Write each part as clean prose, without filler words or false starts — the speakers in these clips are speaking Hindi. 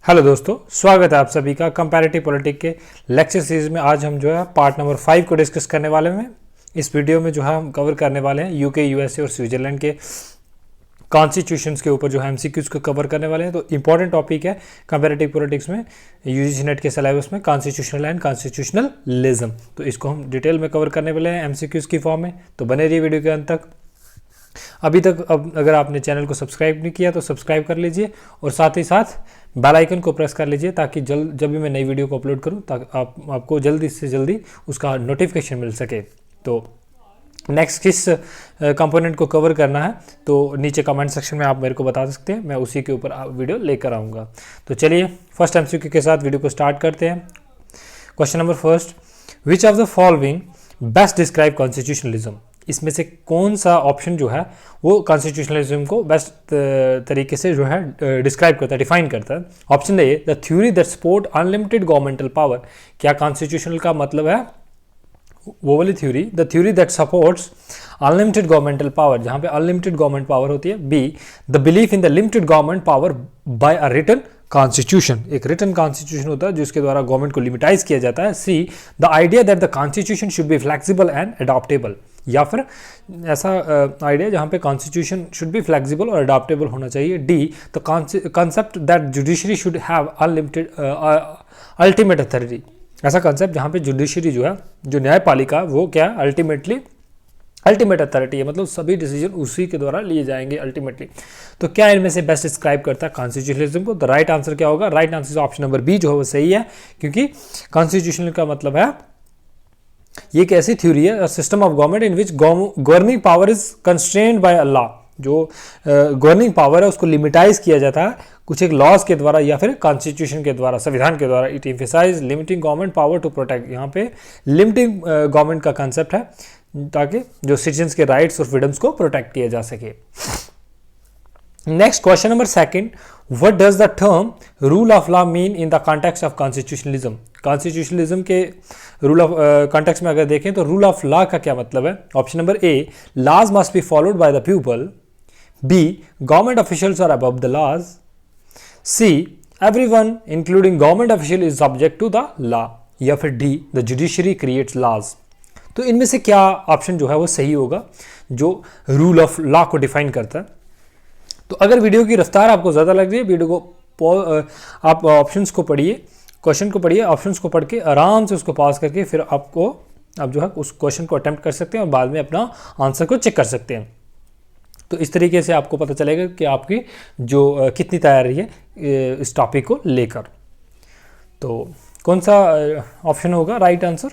हेलो दोस्तों, स्वागत है आप सभी का कंपैरेटिव पॉलिटिक्स के लेक्चर सीरीज में। आज हम जो है पार्ट नंबर 5 को डिस्कस करने वाले हैं। इस वीडियो में जो है हम कवर करने वाले हैं यूके, यूएसए और स्विट्जरलैंड के कॉन्स्टिट्यूशंस के ऊपर जो है एमसीक्यूज को कवर करने वाले हैं। तो इंपॉर्टेंट टॉपिक है कंपैरेटिव पॉलिटिक्स में, यूजीसी नेट के सिलेबस में, कॉन्स्टिट्यूशनल एंड कॉन्स्टिट्यूशनलिज्म। तो इसको हम डिटेल में कवर करने वाले हैं एमसीक्यूज की फॉर्म में। तो बने रहिए वीडियो के अंत तक। अभी तक अगर आपने चैनल को सब्सक्राइब नहीं किया तो सब्सक्राइब कर लीजिए और साथ ही साथ बेल आइकन को प्रेस कर लीजिए ताकि जब भी मैं नई वीडियो को अपलोड करूं ताकि आपको जल्दी से जल्दी उसका नोटिफिकेशन मिल सके। तो नेक्स्ट किस कंपोनेंट को कवर करना है तो नीचे कमेंट सेक्शन में आप मेरे को बता सकते हैं, मैं उसी के ऊपर वीडियो लेकर आऊँगा। तो चलिए फर्स्ट एमसीक्यू के साथ वीडियो को स्टार्ट करते हैं। Question number first, which of the following best describe constitutionalism. इसमें से कौन सा ऑप्शन जो है वो कॉन्स्टिट्यूशनलिज्म को बेस्ट तरीके से जो है डिस्क्राइब करता है, डिफाइन करता है। Option A, the theory that support unlimited governmental power. क्या कॉन्स्टिट्यूशनल का मतलब है वो वाली थ्योरी, the theory that supports unlimited governmental power, जहाँ पे अनलिमिटेड गवर्नमेंट पावर होती है। B, the belief in the limited government power by a written constitution, एक रिटन कॉन्स्टिट्यूशन होता है जिसके द्वारा गवर्नमेंट को लिमिटाइज किया जाता है। C, the idea that the constitution should be flexible and adaptable, या फिर ऐसा आइडिया जहाँ पे कॉन्स्टिट्यूशन शुड बी फ्लेक्सिबल और अडॉप्टेबल होना चाहिए। D, the concept that judiciary should have unlimited ultimate authority, ऐसा कॉन्सेप्ट जहाँ पे जुडिशरी जो है, जो न्यायपालिका, वो क्या अल्टीमेटली अल्टीमेट अथॉरिटी है, मतलब सभी डिसीजन उसी के द्वारा लिए जाएंगे अल्टीमेटली। तो क्या इनमें से बेस्ट डिस्क्राइब करता है कॉन्स्टिट्यूशनलिज्म को? तो राइट आंसर क्या होगा? Right answer option number B जो है वो सही है, क्योंकि कॉन्स्टिट्यूशनल का मतलब है ये एक ऐसी थ्योरी है, system of government in which governing power is constrained by law. जो गवर्निंग पावर है उसको लिमिटाइज किया जाता है कुछ एक लॉज के द्वारा या फिर कॉन्स्टिट्यूशन के द्वारा, संविधान के द्वारा। It emphasize limiting government power to protect, यहाँ पे लिमिटिंग गवर्नमेंट का कंसेप्ट है ताकि जो सिटीजन्स के राइट्स और फ्रीडम्स को प्रोटेक्ट किया जा सके। Next question number second, what does the term rule of law mean in the context of constitutionalism. Constitutionalism के रूल ऑफ कॉन्टेक्स्ट में अगर देखें तो रूल ऑफ लॉ का क्या मतलब है? Option number A, laws must be followed by the people. B, government officials are above the laws. C, everyone including government official is subject to the law. या फिर D, the judiciary creates laws. तो इनमें से क्या ऑप्शन जो है वो सही होगा जो रूल ऑफ लॉ को डिफाइन करता है? तो अगर वीडियो की रफ्तार आपको ज़्यादा लग रही है, वीडियो को आप ऑप्शंस को पढ़िए, क्वेश्चन को पढ़िए, ऑप्शंस को पढ़ के आराम से उसको पास करके फिर आप जो है उस क्वेश्चन को अटेम्प्ट कर सकते हैं और बाद में अपना आंसर को चेक कर सकते हैं। तो इस तरीके से आपको पता चलेगा कि आपकी जो कितनी तैयारी है इस टॉपिक को लेकर। तो कौन सा ऑप्शन होगा right answer?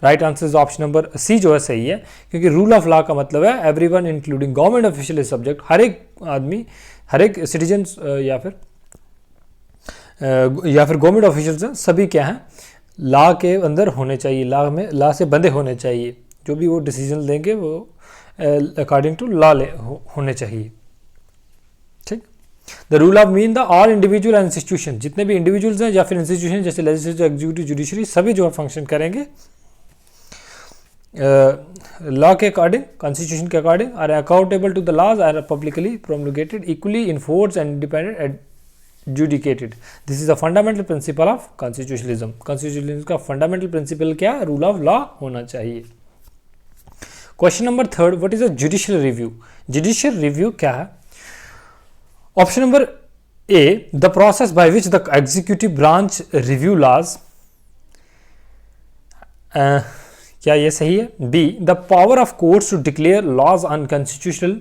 Right answer is option number C जो है सही है, क्योंकि रूल ऑफ लॉ का मतलब है everyone including government official is subject, हर एक आदमी, हर एक सिटीजन या फिर गवर्नमेंट ऑफिशियल्स हैं, सभी क्या हैं लॉ के अंदर होने चाहिए, लॉ से बंधे होने चाहिए। जो भी वो डिसीजन लेंगे वो अकॉर्डिंग टू लॉ होने चाहिए। ठीक। The rule of mean the all individual and institution, जितने भी इंडिविजुअल्स हैं या फिर इंस्टीट्यूशन जैसे लेजिस्लेटिव, एग्जीक्यूटिव, जुडिशरी, सभी जो है फंक्शन करेंगे लॉ के अकॉर्डिंग, कॉन्स्टिट्यूशन के according, are accountable to the laws, are publicly promulgated, equally enforce and independent adjudicated. This is the fundamental principle of constitutionalism. Constitutionalism का फंडामेंटल प्रिंसिपल क्या है? रूल ऑफ लॉ होना चाहिए। Question number third, what is a judicial review. Judicial review क्या है? Option number A, the process by which the executive branch review laws. क्या ये सही है? B, the power of courts to declare laws unconstitutional.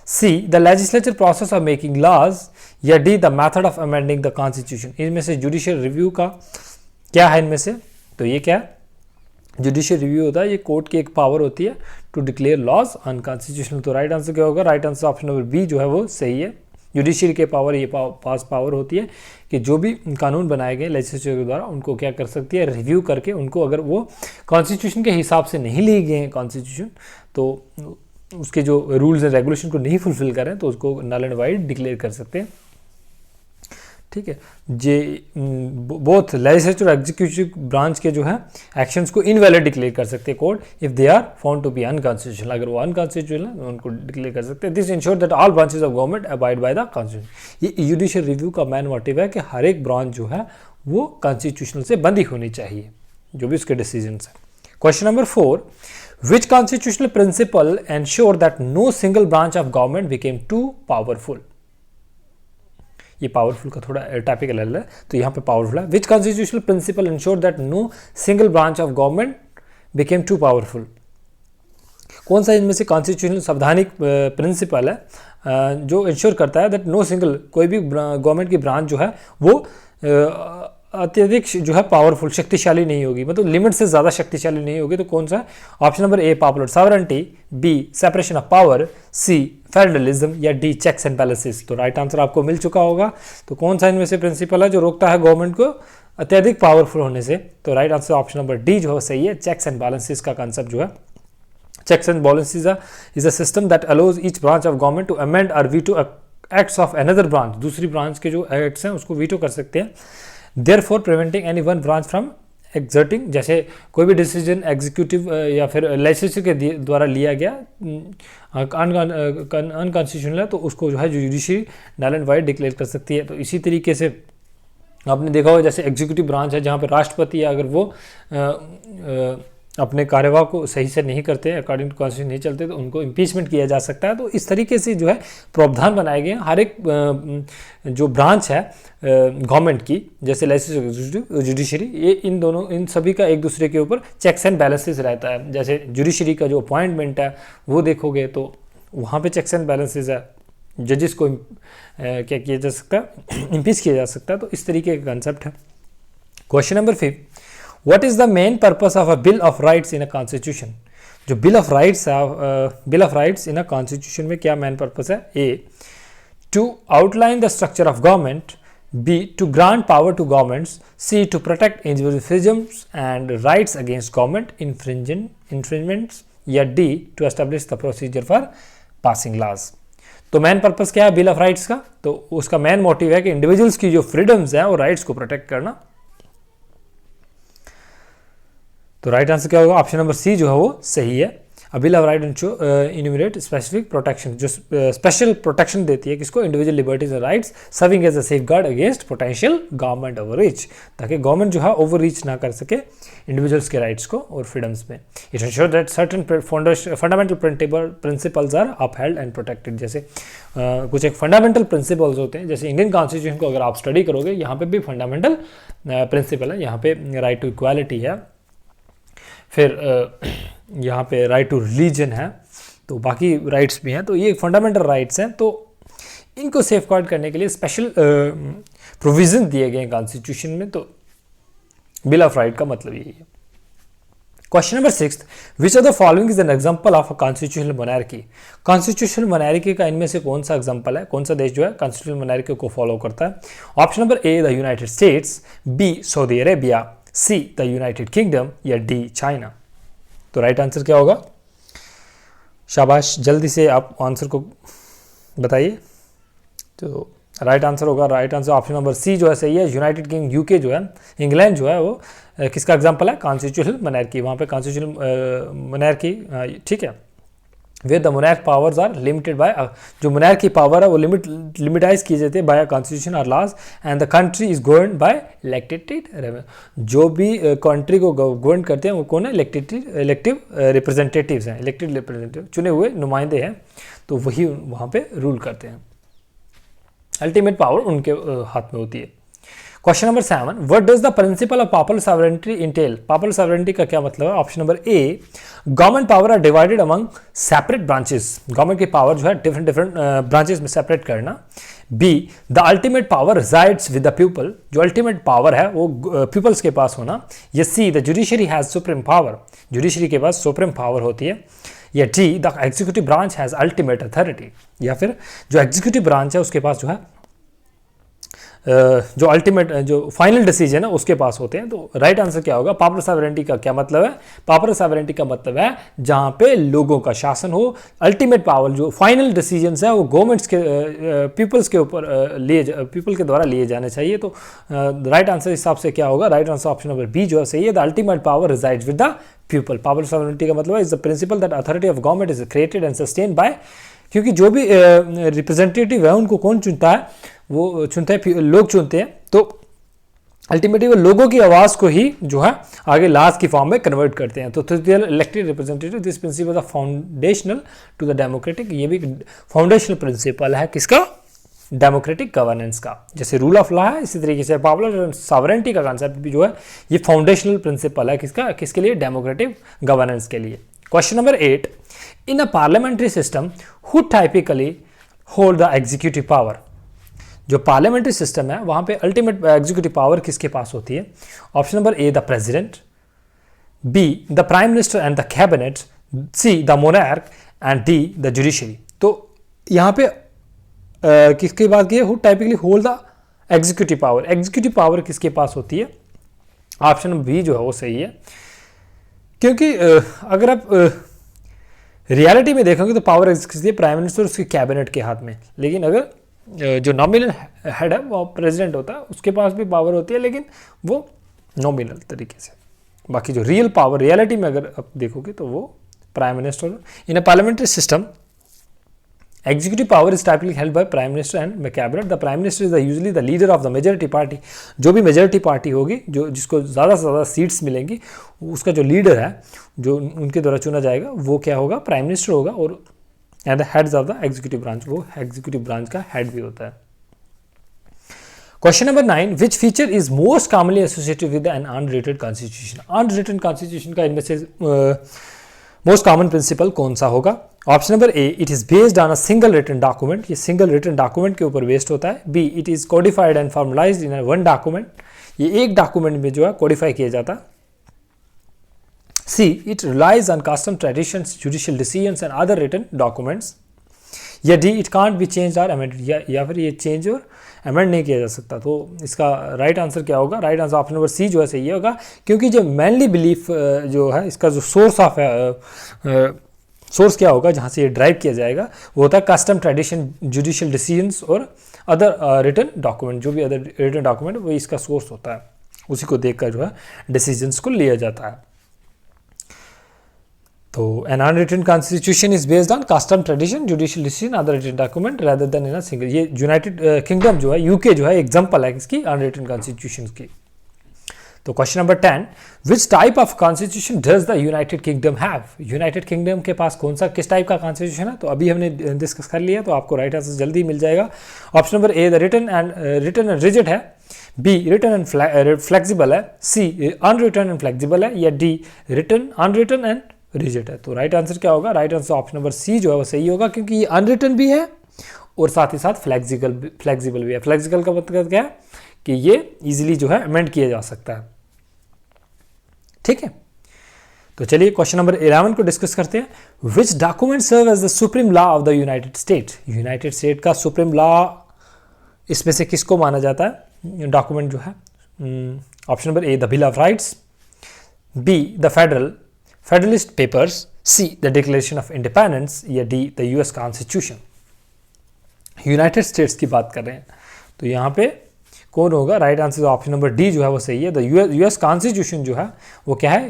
C, the legislature process of making laws. या D, the method of amending the constitution. इनमें से जुडिशियल रिव्यू का क्या है इनमें से? तो ये क्या है? जुडिशियल रिव्यू होता है, ये कोर्ट की एक पावर होती है टू डिक्लेयर लॉज अनकॉन्स्टिट्यूशनल। तो राइट आंसर क्या होगा? Right answer option number B जो है वो सही है। जुडिशरी के पावर, ये पास पावर होती है कि जो भी कानून बनाए गए लेजिस्लेचर के द्वारा उनको क्या कर सकती है? रिव्यू करके उनको, अगर वो कॉन्स्टिट्यूशन के हिसाब से नहीं लिए गए हैं कॉन्स्टिट्यूशन, तो उसके जो रूल्स एंड रेगुलेशन को नहीं फुलफिल करें तो उसको नल एंड वाइड डिक्लेयर कर सकते हैं। ठीक है, जे बोथ लेजिस्लेटिव और एग्जीक्यूटिव ब्रांच के जो है एक्शंस को इनवैलिड डिक्लेयर कर सकते हैं court if they are found to be unconstitutional. अगर वो अनकॉन्स्टिट्यूशनल है उनको डिक्लेयर कर सकते हैं। This ensure that all branches of government abide by the constitution. ये जुडिशियल रिव्यू का मेन मोटिव है कि हर एक ब्रांच जो है वो कॉन्स्टिट्यूशनल से बंधी होनी चाहिए, जो भी उसके डिसीजन है। Question number 4, which constitutional principle ensure that no single branch of government became too powerful? ये पावरफुल का थोड़ा टॉपिक अलग है, तो यहाँ पे पावरफुल है। Which constitutional principle ensure that no single branch of government became too powerful? कौन सा इनमें से कॉन्स्टिट्यूशनल संवैधानिक प्रिंसिपल है जो इंश्योर करता है दैट नो सिंगल, कोई भी गवर्नमेंट की ब्रांच जो है वो अत्यधिक जो है पावरफुल, शक्तिशाली नहीं होगी, मतलब लिमिट से ज़्यादा शक्तिशाली नहीं होगी? तो कौन सा? Option number A popular sovereignty, B separation of power, C federalism, या डी चेक्स एंड बैलेंसेस। तो राइट आंसर आपको मिल चुका होगा। तो कौन सा इनमें से प्रिंसिपल है जो रोकता है गवर्नमेंट को अत्यधिक पावरफुल होने से? तो right answer option number D जो है सही है। चेक्स एंड बैलेंसेस का कंसेप्ट जो है, checks and balances is a system that allows each branch of government to amend or veto acts of another branch। दूसरी ब्रांच के जो एक्ट्स हैं उसको वीटो कर सकते हैं, therefore preventing any one branch from exerting। जैसे कोई भी डिसीजन एग्जीक्यूटिव या फिर लेजिस्लेचर के द्वारा लिया गया अनकॉन्स्टिट्यूशनल है तो उसको जो है judiciary null and void declare कर सकती है। तो इसी तरीके से आपने देखा होगा जैसे एग्जीक्यूटिव ब्रांच है जहाँ पे राष्ट्रपति है, अगर वो अपने कार्यवाह को सही से नहीं करते, अकॉर्डिंग टू कॉन्स्टिट्यूशन नहीं चलते, तो उनको इम्पीचमेंट किया जा सकता है। तो इस तरीके से जो है प्रावधान बनाए गए हैं हर एक जो ब्रांच है गवर्नमेंट की, जैसे लेजिस्लेटिव, जुडिशरी, ये इन दोनों, इन सभी का एक दूसरे के ऊपर चेक्स एंड बैलेंसेस रहता है। जैसे जुडिशरी का जो अपॉइंटमेंट है वो देखोगे तो वहाँ पे चेक्स एंड बैलेंसेस है, जजेस को क्या किया जा सकता है, इम्पीच किया जा सकता है। तो इस तरीके का कंसेप्ट है। Question number 5, What is the main purpose of a Bill of Rights in a Constitution? जो Bill of Rights है, Bill of Rights in a Constitution में क्या main purpose है? A. To outline the structure of government. B. To grant power to governments. C. To protect individual freedoms and rights against government infringements. या D. To establish the procedure for passing laws. तो मेन पर्पस क्या है बिल ऑफ राइट्स का? तो उसका मेन मोटिव है कि इंडिविजुअल्स की जो फ्रीडम्स हैं और राइट्स को प्रोटेक्ट करना। तो राइट आंसर क्या होगा? ऑप्शन नंबर सी जो है वो सही है। A bill of right enumerate specific protection, जो स्पेशल प्रोटेक्शन देती है किसको? Individual liberties and rights, serving as a safeguard against potential government overreach, ताकि गवर्नमेंट जो है ओवर रीच ना कर सके इंडिविजुअल्स के राइट्स को और फ्रीडम्स में। It ensure that certain fundamental principles are upheld and protected. जैसे कुछ एक फंडामेंटल प्रिंसिपल्स होते हैं, जैसे इंडियन कॉन्स्टिट्यूशन को अगर आप स्टडी करोगे यहाँ पे भी फंडामेंटल प्रिंसिपल है। यहाँ पे राइट टू इक्वालिटी है, फिर यहाँ पे राइट टू रिलीजन है, तो बाकी राइट्स भी हैं। तो ये फंडामेंटल राइट्स हैं, तो इनको सेफगार्ड करने के लिए स्पेशल प्रोविजन दिए गए हैं कॉन्स्टिट्यूशन में। तो बिल ऑफ राइट का मतलब यही है। Question number 6, which of the following is an example of a constitutional monarchy? Constitutional monarchy का इनमें से कौन सा एग्जांपल है? कौन सा देश जो है कॉन्स्टिट्यूशनल मोनार्की को फॉलो करता है? Option number A the United States, B Saudi Arabia, C the United Kingdom, या डी चाइना। तो राइट आंसर क्या होगा? शाबाश, जल्दी से आप आंसर को बताइए। तो राइट आंसर होगा, right answer option number C जो है सही है। यूनाइटेड किंग, यूके जो है, इंग्लैंड जो है वो किसका एग्जांपल है? Constitutional monarchy. वहाँ पे कॉन्स्टिट्यूशनल मोनार्की, ठीक है, where the monarch powers are limited by, जो मोनार्क की पावर है वो लिमिटाइज की जाती है बाय कॉन्स्टिट्यूशन और laws, and the country is govern by elected. जो भी कंट्री को गवर्न करते हैं वो कौन है? इलेक्टिव रिप्रेजेंटेटिव्स हैं, इलेक्टेड रिप्रेजेंटेटिव, चुने हुए नुमाइंदे हैं, तो वही वहाँ पे रूल करते हैं। अल्टीमेट पावर उनके हाथ में होती है। Question number 7, what does the principle of popular sovereignty entail? Popular sovereignty का क्या मतलब है? Option number A, government power are divided among separate branches, government की पावर जो है डिफरेंट ब्रांचेस में सेपरेट करना। B, the ultimate power resides with the people, जो अल्टीमेट पावर है वो पीपल्स के पास होना। या C, the judiciary has supreme power, judiciary के पास सुप्रीम पावर होती है। या D, the executive branch has ultimate authority, या फिर जो एग्जीक्यूटिव ब्रांच है उसके पास जो है जो अल्टीमेट जो फाइनल डिसीजन है उसके पास होते हैं। तो राइट आंसर क्या होगा? पावर सॉवरेंटी का क्या मतलब है? पावर सॉवरेंटी का मतलब है जहां पे लोगों का शासन हो, अल्टीमेट पावर जो फाइनल डिसीजंस है वो गवर्नमेंट्स के पीपल्स के ऊपर पीपल के द्वारा लिए जाने चाहिए। तो राइट आंसर हिसाब से क्या होगा? Right answer option number B जो है सही है। The ultimate power resides with the people. Power sovereignty का मतलब है is the principle that authority of government is created and sustained by, क्योंकि जो भी रिप्रेजेंटेटिव है उनको कौन चुनता है? वो चुनते हैं, लोग चुनते हैं। तो अल्टीमेटली वो लोगों की आवाज़ को ही जो है आगे लास्ट की फॉर्म में कन्वर्ट करते हैं। तो elected representative this principle of foundational to the democratic, ये भी फाउंडेशनल प्रिंसिपल है किसका? डेमोक्रेटिक गवर्नेंस का। जैसे रूल ऑफ लॉ है, इसी तरीके से पावर सॉवरेंटी का कॉन्सेप्ट भी जो है ये फाउंडेशनल प्रिंसिपल है किसका? किसके लिए? डेमोक्रेटिक गवर्नेंस के लिए। Question number 8, in a parliamentary system who typically hold the executive power. जो पार्लियामेंट्री सिस्टम है वहां पे अल्टीमेट एग्जीक्यूटिव पावर किसके पास होती है? Option number A the president, B the prime minister and the cabinet, see the monarch and D the judiciary. तो यहाँ पे किसकी बात की है? Who typically hold the executive power. Executive power किसके पास होती है? ऑप्शन नंबर बी जो है वो सही है, क्योंकि अगर आप रियलिटी में देखोगे तो पावर एग्जीक्यूटिव प्राइम मिनिस्टर उसके कैबिनेट के हाथ में, लेकिन अगर जो नॉमिनल हेड है वो प्रेसिडेंट होता है, उसके पास भी पावर होती है लेकिन वो नॉमिनल तरीके से। बाकी जो रियल पावर रियलिटी में अगर आप देखोगे तो वो prime minister. In a parliamentary system executive power is typically held by prime minister and cabinet. The prime minister is the usually the leader of the majority party. जो भी मेजॉरिटी पार्टी होगी, जो जिसको ज़्यादा से ज़्यादा सीट्स मिलेंगी, उसका जो लीडर है जो उनके द्वारा चुना जाएगा वो क्या होगा? प्राइम मिनिस्टर होगा। और and the heads of the executive branch, वो एग्जीक्यूटिव ब्रांच का हेड भी होता है। Question number 9, which feature is most commonly associated with an unwritten constitution. Unwritten constitution का इनमें से मोस्ट कॉमन प्रिंसिपल कौन सा होगा? Option number A it is based on a single written document. ये सिंगल रिटन डॉक्यूमेंट के ऊपर बेस्ड होता है। B it is codified and formalised in one document. ये एक डॉक्यूमेंट में जो है कोडिफाई किया जाता है। C it relies on custom traditions, judicial decisions and other written documents. या D it can't be change और अमेंडेड, या फिर ये चेंज और अमेंड नहीं किया जा सकता। तो इसका राइट आंसर क्या होगा? Right answer option number C जो है सही होगा, क्योंकि जो मेनली बिलीफ जो है इसका जो सोर्स ऑफ सोर्स क्या होगा जहाँ से ये ड्राइव किया जाएगा वो होता है कस्टम ट्रेडिशन, जुडिशियल डिसीजंस और अदर रिटन डॉक्यूमेंट। जो भी अदर रिटन डॉक्यूमेंट वो इसका सोर्स होता है, उसी को देखकर जो है डिसीजंस को लिया जाता है। तो an unwritten constitution is based on custom tradition, judicial decision, other written document rather than in a single. ये यूनाइटेड किंगडम जो है, यूके जो है, एग्जांपल है इसकी अनरिटन कॉन्स्टिट्यूशन की। तो question number 10, which type of constitution does the United kingdom have. United kingdom के पास कौन सा किस टाइप का कॉन्स्टिट्यूशन है? तो अभी हमने डिस्कस कर लिया, तो आपको राइट आंसर जल्दी मिल जाएगा। Option number A the written and rigid है, बी रिटन एंड फ्लेक्सिबल है, सी अनरिटन एंड फ्लेक्सिबल है, या D written unwritten and rigid है। तो राइट आंसर क्या होगा? Right answer option number C जो है वो सही होगा, क्योंकि ये अनरिटन भी है और साथ ही साथ फ्लेक्सिबल भी है। फ्लेक्सिबल का मतलब क्या है? कि ये इजीली जो है अमेंड किया जा सकता है। ठीक है, तो चलिए क्वेश्चन नंबर 11 को डिस्कस करते हैं। Which document serve as the supreme law of the United State. United State का सुप्रीम लॉ इसमें से किसको माना जाता है डॉक्यूमेंट जो है? Option number A the bill of rights, B the federalist papers, C the declaration of independence, या D the US constitution. United States की बात कर रहे हैं, तो यहाँ पे कौन होगा? Right answer option number D जो है वो सही है। द यूएस कॉन्स्टिट्यूशन जो है वो क्या है?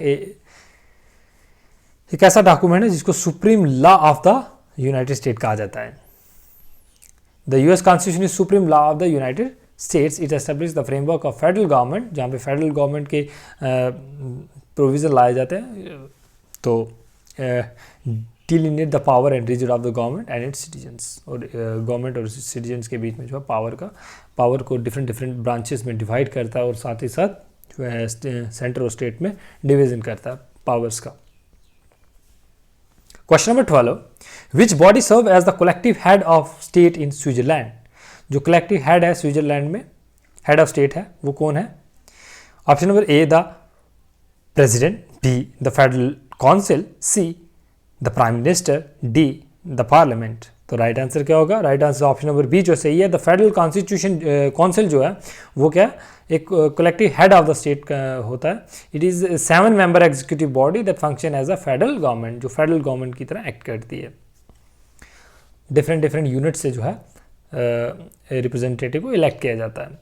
एक ऐसा डॉक्यूमेंट है जिसको supreme law of the United state कहा जाता है। The US constitution is supreme law of the United states. It establish the framework of federal government, जहाँ पे फेडरल गवर्नमेंट के प्रोविजन लाए जाते हैं। तो डिलिनेट the power and rigid of the government and it's citizens. और गवर्नमेंट और सिटीजन्स के बीच में जो है पावर को डिफरेंट ब्रांचेस में डिवाइड करता है, और साथ ही साथ जो है सेंटर और स्टेट में डिवीजन करता है पावर्स का। Question number 12, which body serve as the collective head of state in Switzerland. जो कलेक्टिव हेड है स्विट्जरलैंड में, हेड ऑफ स्टेट है, वो कौन है? Option number A the president, B the federal council, C the prime minister, D the parliament. तो राइट आंसर क्या होगा? Right answer option number B जो सही है। द फेडरल कॉन्स्टिट्यूशन काउंसिल जो है वो क्या एक collective head of the state का होता है। It is 7 member executive body that function as a federal government, जो फेडरल गवर्नमेंट की तरह एक्ट करती है। डिफरेंट यूनिट से जो है रिप्रेजेंटेटिव को इलेक्ट किया जाता है।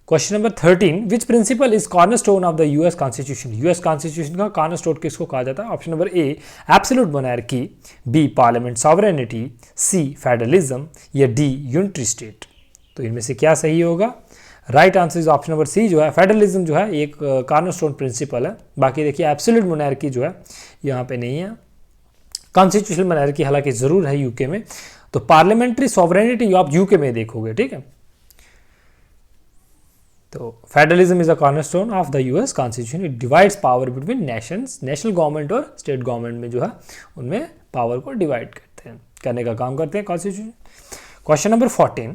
Question number 13, which principle is cornerstone of the US constitution? US constitution का कॉर्नरस्टोन किसको कहा जाता है? Option number A absolute monarchy, B parliament sovereignty, C federalism या डी यूनिटरी स्टेट। तो इनमें से क्या सही होगा? Right answer is option number C जो है फेडरलिज्म जो है एक कॉर्नरस्टोन प्रिंसिपल है। बाकी देखिए एब्सोल्यूट मोनार्की जो है यहाँ पे नहीं है। कॉन्स्टिट्यूशनल मोनार्की हालांकि जरूर है यूके में। तो पार्लियामेंट्री सॉवरेनिटी आप यूके में देखोगे, ठीक है। तो federalism is a cornerstone of the US constitution. It divides power between Nations, national government और स्टेट गवर्नमेंट में जो है उनमें पावर को डिवाइड करने का काम करते हैं constitution. Question number 14,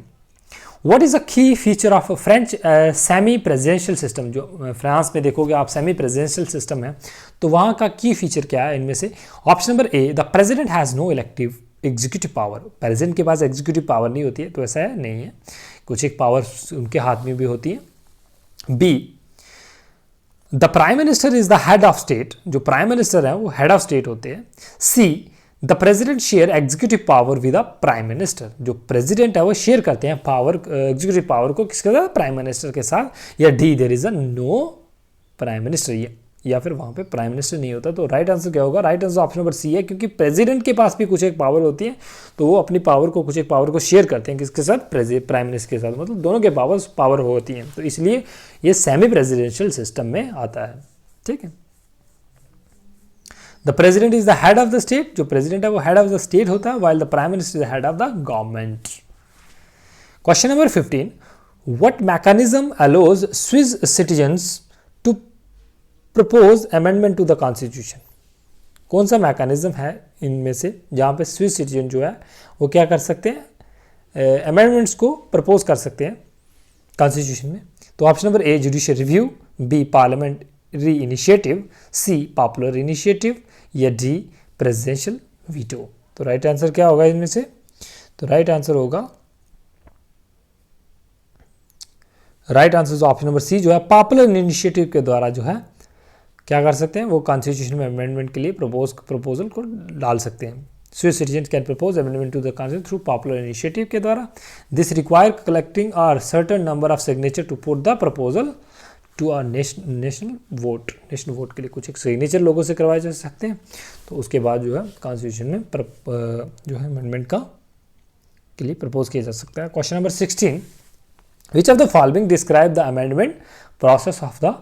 what is a key feature of French semi presidential system? जो फ्रांस में देखोगे आप सेमी प्रेसिडेंशियल सिस्टम है, तो वहाँ का की फीचर क्या है इनमें से? Option number A the president has no elective executive power. President के पास एग्जीक्यूटिव पावर नहीं होती है, तो ऐसा है नहीं है, कुछ एक पावर उनके हाथ में भी होती है। B the prime minister is the head of state, जो प्राइम मिनिस्टर है वो हेड ऑफ स्टेट होते हैं। See the president share executive power with the prime minister, जो प्रेसिडेंट है वो शेयर करते हैं पावर एग्जीक्यूटिव पावर को किसके साथ? प्राइम मिनिस्टर के साथ। या D there is a no prime minister, या फिर वहाँ पे प्राइम मिनिस्टर नहीं होता। तो राइट आंसर क्या होगा? Right answer option number C है, क्योंकि प्रेसिडेंट के पास भी कुछ एक पावर होती है, तो वो अपनी पावर को कुछ एक पावर को शेयर करते हैं किसके साथ? प्राइम मिनिस्टर के साथ, मतलब दोनों के पावर होती हैं। तो इसलिए ये सेमी प्रेसिडेंशियल सिस्टम में आता है, ठीक है। The president is the head of the state, जो प्रेसिडेंट है वो हेड ऑफ द स्टेट होता है, while the prime minister is the head of the government. Question number 15, what mechanism allows Swiss citizens to propose amendment to the constitution? कौन सा मैकेनिज्म है इनमें से जहाँ पे स्विस सिटीजन जो है वो क्या कर सकते हैं? अमेंडमेंट्स को प्रपोज कर सकते हैं कॉन्स्टिट्यूशन में। तो option number A judicial review, B parliamentary initiative, C popular initiative या डी प्रेसिडेंशियल वीटो। तो राइट आंसर क्या होगा इनमें से? तो राइट आंसर होगा, right answer option number C जो है पॉपुलर इनिशिएटिव के द्वारा जो है क्या कर सकते हैं? वो कॉन्स्टिट्यूशन में अमेंडमेंट के लिए प्रपोजल को डाल सकते हैं। Swiss citizen can propose amendment to the constitution through popular initiative के द्वारा। This require collecting are certain number of signature to put the proposal to a national vote. National vote के लिए कुछ एक सिग्नेचर लोगों से करवाए जा सकते हैं, तो उसके बाद जो है कॉन्स्टिट्यूशन में जो है अमेंडमेंट का के लिए प्रपोज किया जा सकता है। Question number 16, which of the following describe the amendment process of the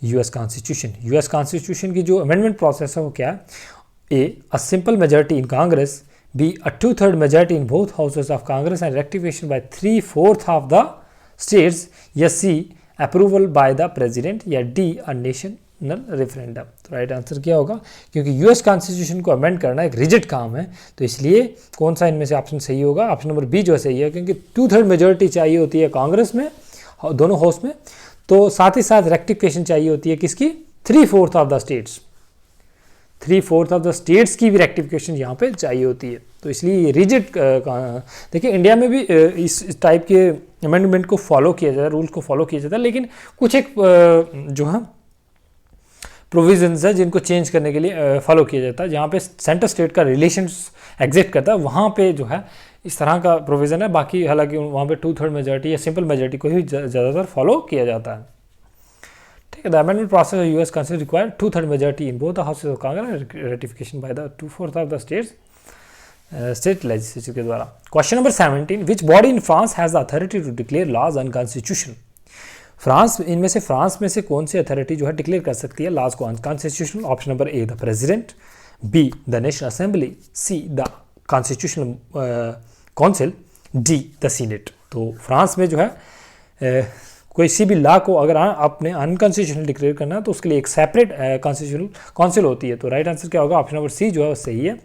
US constitution? US constitution की जो अमेंडमेंट प्रोसेस है वो क्या है? A a simple majority in Congress, B a 2/3 majority in both houses of Congress and rectification by 3/4 of the states, या C approval by the president, या डी अ नेशनल रेफरेंडम। तो राइट आंसर क्या होगा? क्योंकि यूएस कॉन्स्टिट्यूशन को अमेंड करना एक रिजिड काम है, तो इसलिए कौन सा इनमें से ऑप्शन सही होगा? ऑप्शन नंबर बी जो सही है, क्योंकि 2/3 मेजॉरिटी चाहिए होती है कांग्रेस में, दोनों हाउस में, तो साथ ही साथ रेक्टिफिकेशन चाहिए होती है किसकी? 3/4 of the states. 3/4 of the states की भी रेक्टिफिकेशन यहाँ पे चाहिए होती है, तो इसलिए ये रिजिड देखिए इंडिया में भी इस टाइप के अमेंडमेंट को फॉलो किया जाता है, रूल्स को फॉलो किया जाता है, लेकिन कुछ एक जो है प्रोविजंस है जिनको चेंज करने के लिए फॉलो किया जाता है। जहाँ पे सेंटर स्टेट का रिलेशंस एग्जिस्ट करता है वहाँ पे जो है इस तरह का प्रोविज़न है। बाकी हालांकि वहाँ पे 2/3 मेजॉरिटी या सिंपल मेजॉरिटी को ही ज़्यादातर फॉलो किया जाता है, ठीक है। The amendment process of US constitution require 2/3 majority in both the houses of Congress, ratification by the 2/4 of the state legislature के द्वारा। Question number 17, which body in France has the authority to declare laws unconstitutional? France इनमें से फ्रांस में से कौन सी अथॉरिटी जो है डिक्लेयर कर सकती है लॉज को unconstitutional? Option number A the president, B the National Assembly, C the constitutional council, D the senate. तो फ्रांस में जो है कोई भी लॉ को अगर आपने अनकॉन्स्टिट्यूशनल डिक्लेयर करना है तो उसके लिए एक सेपरेट कॉन्स्टिट्यूशनल काउंसिल होती है। तो राइट आंसर क्या होगा? ऑप्शन नंबर सी जो है वो सही है।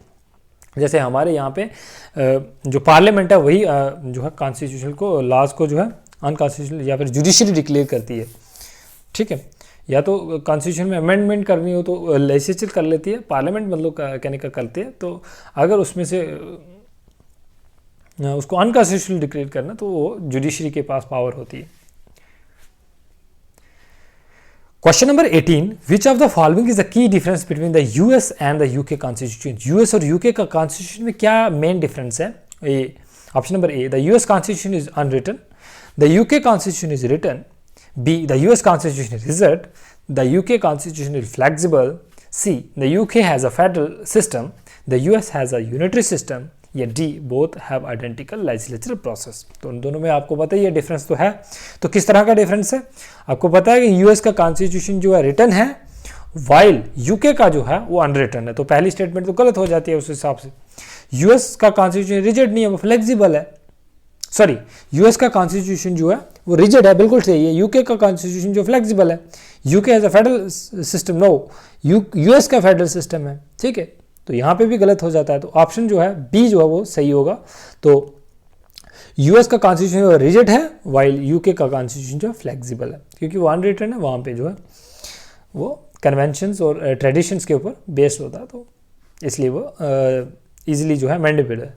जैसे हमारे यहाँ पे जो पार्लियामेंट है वही जो है कॉन्स्टिट्यूशन को लॉज को जो है अनकॉन्स्टिट्यूशनल या फिर जुडिशरी डिक्लेयर करती है, ठीक है। या तो कॉन्स्टिट्यूशन में अमेंडमेंट करनी हो तो लेजिस्लेचर कर लेती है, पार्लियामेंट मतलब कहने का करते हैं। तो अगर उसमें से उसको अनकॉन्स्टिट्यूशनल डिक्लेयर करना, तो वो जुडिशरी के पास पावर होती है। Question number 18, which of the following is the key difference between the US and the UK constitution. US और यूके का कॉन्स्टिट्यूशन में क्या मेन डिफरेंस है? A, option number A, the US constitution is unwritten, the UK constitution is written, B, the US constitution is reserved, the UK constitution is flexible, C, the UK has a federal system, the US has a unitary system, या D, both have identical legislature process. तो उन दोनों में आपको पता है ये डिफरेंस तो है। तो किस तरह का डिफरेंस है? आपको पता है कि यूएस का कॉन्स्टिट्यूशन जो है रिटन है, वाइल यूके का जो है वो अनरिटन है। तो पहली स्टेटमेंट तो गलत हो जाती है उस हिसाब से। यूएस का कॉन्स्टिट्यूशन रिजिड नहीं है, वो फ्लेक्सिबल है। सॉरी, यूएस का कॉन्स्टिट्यूशन जो है वो रिजिड है, बिल्कुल सही है। यूके का कॉन्स्टिट्यूशन जो फ्लेक्सिबल है। UK has a federal system, no, US का फेडरल सिस्टम है, ठीक है। तो यहाँ पे भी गलत हो जाता है, तो ऑप्शन जो है बी जो है वो सही होगा। तो यूएस का कॉन्स्टिट्यूशन रिजिड है, वाइल यूके का कॉन्स्टिट्यूशन जो है फ्लेक्सिबल है, क्योंकि वो अनरिटन है, वहाँ पे जो है वो कन्वेंशंस और ट्रेडिशंस के ऊपर बेस्ड होता है, तो इसलिए वो इजीली जो है अमेंडेबल है।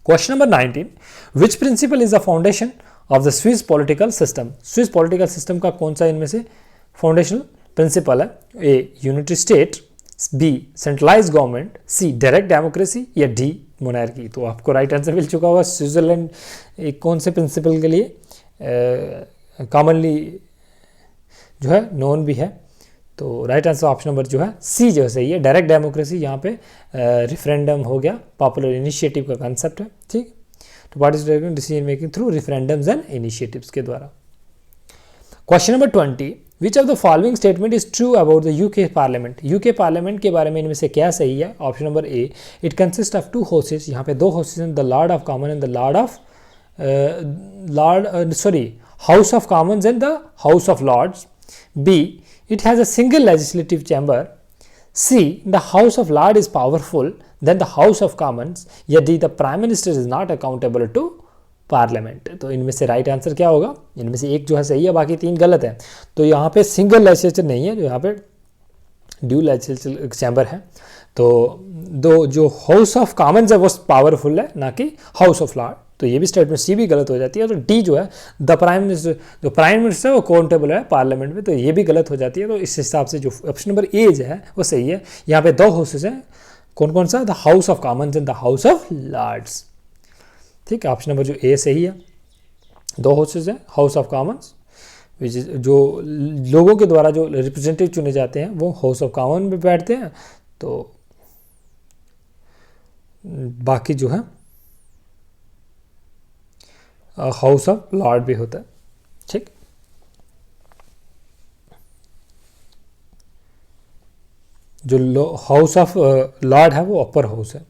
Question number 19, which principle is the foundation of the Swiss political system. Swiss political system का कौन सा इनमें से फाउंडेशनल प्रिंसिपल है? A, unity state, B, centralize government, C, direct democracy, या डी, मोनार्की। तो आपको राइट आंसर मिल चुका होगा। स्विट्जरलैंड एक कौन से प्रिंसिपल के लिए कॉमनली जो है नोन भी है, तो राइट आंसर ऑप्शन नंबर जो है सी जो सही है, डायरेक्ट डेमोक्रेसी। यहाँ पे रेफरेंडम हो गया, पॉपुलर इनिशिएटिव का कंसेप्ट है, ठीक। तो participate decision making through referendums and initiatives के द्वारा। Question number 20, which of the following statement is true about the UK parliament. UK parliament के बारे में इनमें से क्या सही है? Option number A, it consist of 2 houses, यहाँ पे 2 हाउसेस हैं, the lord of common and the house of Commons and the house of Lords. B, it has a single legislative chamber, C, the house of Lord is powerful than the house of Commons, या D, the prime minister is not accountable to parliament. तो इनमें से राइट आंसर क्या होगा? इनमें से एक जो है सही है, बाकी 3 गलत है। तो यहाँ पे सिंगल लेजिस्लेचर नहीं है, जो यहाँ पे ड्यूल लेजिस्लेचर चैम्बर है। तो दो जो हाउस ऑफ कॉमन्स है वो पावरफुल है, ना कि हाउस ऑफ लॉर्ड। तो ये भी स्टेटमेंट सी भी गलत हो जाती है। तो डी जो है, द प्राइम मिनिस्टर, जो प्राइम मिनिस्टर है वो अकाउंटेबल है पार्लियामेंट में, तो ये भी गलत हो जाती है। तो इस हिसाब से जो ऑप्शन नंबर ए जो है वो सही है। यहाँ पे 2 हाउसेस हैं, कौन कौन सा? The house of Commons and the house of lords, ठीक है। ऑप्शन नंबर जो ए सही है। 2 हाउसेज हैं, house of Commons which is जो लोगों के द्वारा जो रिप्रेजेंटेटिव चुने जाते हैं वो हाउस ऑफ कॉमन में बैठते हैं, तो बाकी जो है हाउस ऑफ लॉर्ड भी होता है, ठीक। जो हाउस ऑफ लॉर्ड है वो अपर हाउस है।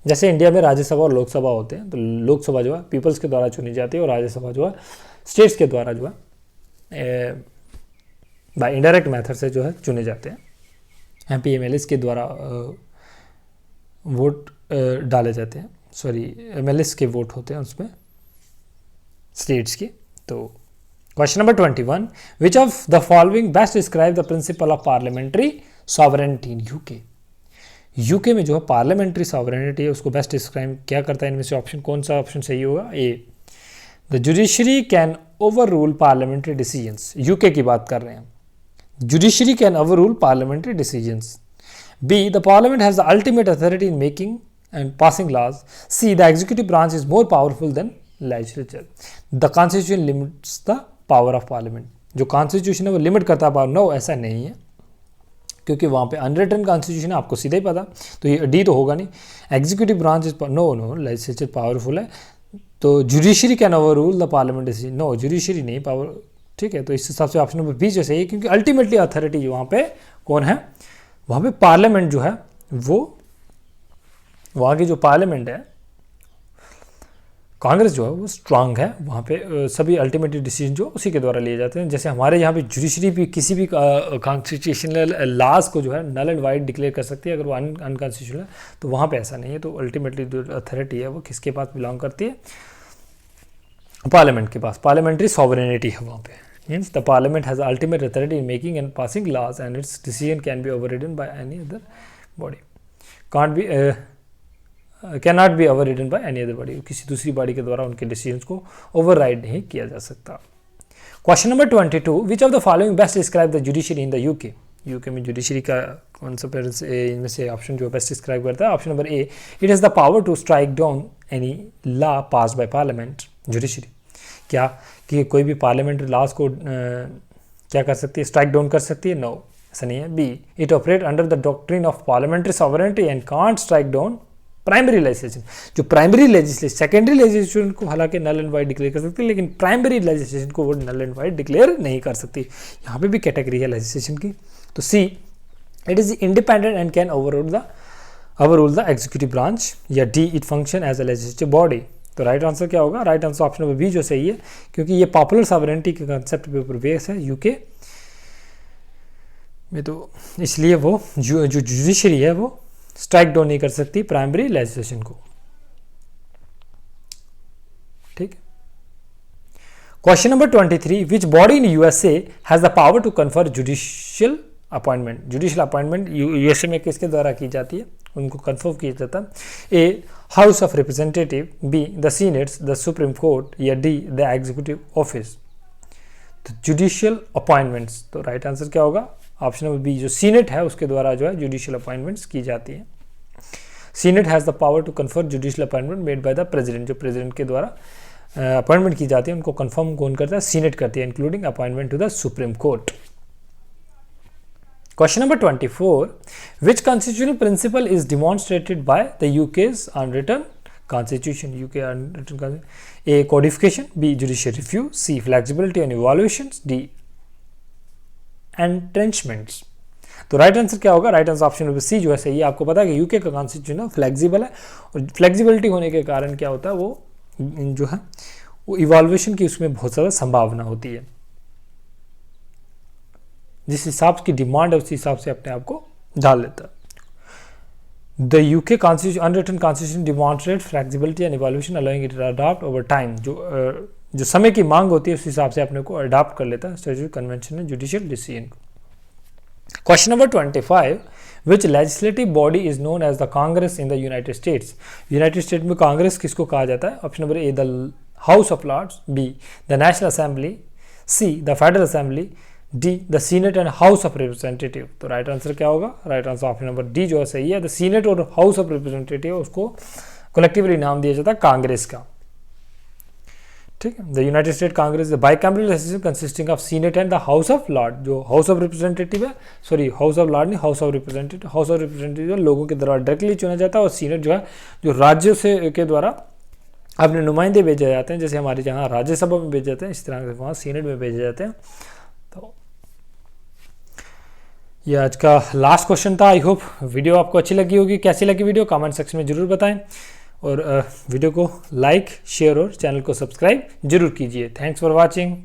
जैसे इंडिया में राज्यसभा और लोकसभा होते हैं, तो लोकसभा जो है पीपल्स के द्वारा चुनी जाती है और राज्यसभा जो है स्टेट्स के द्वारा जो है बाय इनडायरेक्ट मेथड से जो है चुने जाते हैं। एमपी एमएलएस के द्वारा वोट डाले जाते हैं, सॉरी एमएलएस के वोट होते हैं उसमें स्टेट्स के। तो question number 21, which of the following best describe the principle of parliamentary sovereignty in UK. UK में जो है पार्लियामेंट्री सॉवरेनिटी है उसको बेस्ट डिस्क्राइब क्या करता है? इनमें से ऑप्शन कौन सा ऑप्शन सही होगा? A, the judiciary can overrule parliamentary decisions. UK की बात कर रहे हैं, judiciary can overrule parliamentary decisions. B, the parliament has the ultimate authority in making and passing laws. C, the executive branch is more powerful than legislature. The constitution limits the power of parliament. जो कॉन्स्टिट्यूशन है वो लिमिट करता है पावर। नो, ऐसा नहीं है, क्योंकि वहाँ पे अनरिटन कॉन्स्टिट्यूशन है, आपको सीधा ही पता। तो ये डी तो होगा नहीं। Executive branch is no legislature powerful है। तो judiciary can overrule the parliament decision. No, judiciary नहीं पावर, ठीक है। तो इस हिसाब से ऑप्शन नंबर बी जो सही है, क्योंकि अल्टीमेटली अथॉरिटी वहाँ पे कौन है? वहाँ पे पार्लियामेंट जो है वो, वहाँ की जो पार्लियामेंट है, कांग्रेस जो है वो स्ट्रांग है। वहाँ पे सभी अल्टीमेटली डिसीजन जो उसी के द्वारा लिए जाते हैं। जैसे हमारे यहाँ पे जुडिशरी भी किसी भी कॉन्स्टिट्यूशनल लॉज को जो है नल एंड वाइड डिक्लेयर कर सकती है अगर वो अनकॉन्स्टिट्यूशनल है, तो वहाँ पे ऐसा नहीं है। तो अल्टीमेटली जो अथॉरिटी है वो किसके पास बिलोंग करती है? पार्लियामेंट के पास। पार्लियामेंट्री सॉवरेनिटी है वहाँ पे। Means the parliament has ultimate authority in making and passing laws and its decision can be overridden by any other body, can't be can not be overridden by any other body, किसी दूसरी बॉडी के द्वारा उनके डिसीजंस को ओवरराइड नहीं किया जा सकता। Question number 22, which of the following best describe the judiciary in the UK. UK में जुडिशरी का कौन सा इनमें से ऑप्शन जो बेस्ट डिस्क्राइब करता है? Option number A, it is the power to strike down any law pass by parliament. Judiciary क्या कि कोई भी पार्लियामेंट्री लॉज को क्या कर सकती है? स्ट्राइक डाउन कर सकती है? नो, ऐसा नहीं है। B, it operate under the doctrine of parliamentary sovereignty and can't strike down primary legislation. जो प्राइमरी लेजिस्लेशन, सेकेंडरी लेजिस्लेशन को हालांकि नल एंड वाइड डिक्लेयर कर सकती है, लेकिन प्राइमरी लेजिस्लेशन को वो नल एंड वाइड डिक्लेयर नहीं कर सकती। यहाँ पे भी कैटेगरी है लेजिस्लेशन की। तो C, it is independent and can overrule the executive branch. या D, it function as a legislative body. तो राइट आंसर क्या होगा? Right answer option number B जो सही है, क्योंकि ये पॉपुलर सॉवरेनिटी के कंसेप्ट पे ऊपर बेस है यूके में, तो इसलिए वो जो जुडिशरी है वो स्ट्राइक डाउन नहीं कर सकती प्राइमरी लेजिस्लेशन को। ठीक। Question number 23, which body in USA has the power to confer judicial appointment. Judicial appointment USA में किसके द्वारा की जाती है? उनको कन्फर्म किया जाता है। A, House of Representative, B, the senates, the Supreme Court, या डी, द एग्जीक्यूटिव ऑफिस। तो जुडिशियल अपॉइंटमेंट्स, तो राइट आंसर क्या होगा? ऑप्शन नंबर बी, जो सीनेट है उसके द्वारा जो है जुडिशियल अपॉइंटमेंट्स की जाती है। Senate has the power to confer judicial appointment made by the president. जो प्रेसिडेंट के द्वारा अपॉइंटमेंट की जाती है उनको कंफर्म कौन करता है? सीनेट करती है, including appointment to the Supreme Court. Question number 24, which constitutional principle is demonstrated by the UK's unwritten constitution. UK unwritten, A, codification, B, judicial review, C, flexibility and evaluations, D, entrenchments. तो राइट आंसर क्या होगा? Right answer option number C जो है सही है। आपको पता है कि यूके का कॉन्स्टिट्यूशन फ्लेक्सिबल है, और फ्लेक्सिबिलिटी होने के कारण क्या होता है, वो जो है वो इवॉल्वेशन की उसमें बहुत ज़्यादा संभावना होती है। जिस हिसाब की डिमांड है उस हिसाब से अपने आप को डाल लेता है। The UK constitution unwritten constitution demonstrate flexibility and evolution allowing it adopt over time. जो समय की मांग होती है उस हिसाब से अपने को अडॉप्ट कर लेता है statutory convention and judicial decision को। Question number 25, which legislative body is known as the Congress in the United States. United State में कांग्रेस किसको कहा जाता है? Option number A, the house of Lords, B, the National Assembly, C, the Federal Assembly, D, the senate and House of Representative. तो राइट आंसर क्या होगा? Right answer option number D जो है सही है। द सीनेट और हाउस ऑफ रिप्रेजेंटेटिव उसको कलेक्टिवली नाम दिया जाता है कांग्रेस का। ठीक है। The United state Congress bicameral association consisting of senate and the house of Lord. जो हाउस ऑफ रिप्रेजेंटेटिव है, सॉरी हाउस ऑफ लॉर्ड नहीं, house of representative. House of representative लोगों के द्वारा डायरेक्टली चुना जाता है, और सीनेट जो है जो राज्यों से के द्वारा अपने नुमाइंदे भेजे जाते हैं। जैसे हमारे जहाँ राज्यसभा में भेजे जाते हैं, इस तरह से वहाँ सीनेट में भेजे जाते हैं। तो ये आज का लास्ट क्वेश्चन था। आई होप वीडियो आपको अच्छी लगी होगी। कैसी लगी वीडियो कमेंट सेक्शन में जरूर बताएं, और वीडियो को लाइक, शेयर और चैनल को सब्सक्राइब जरूर कीजिए। Thanks for watching.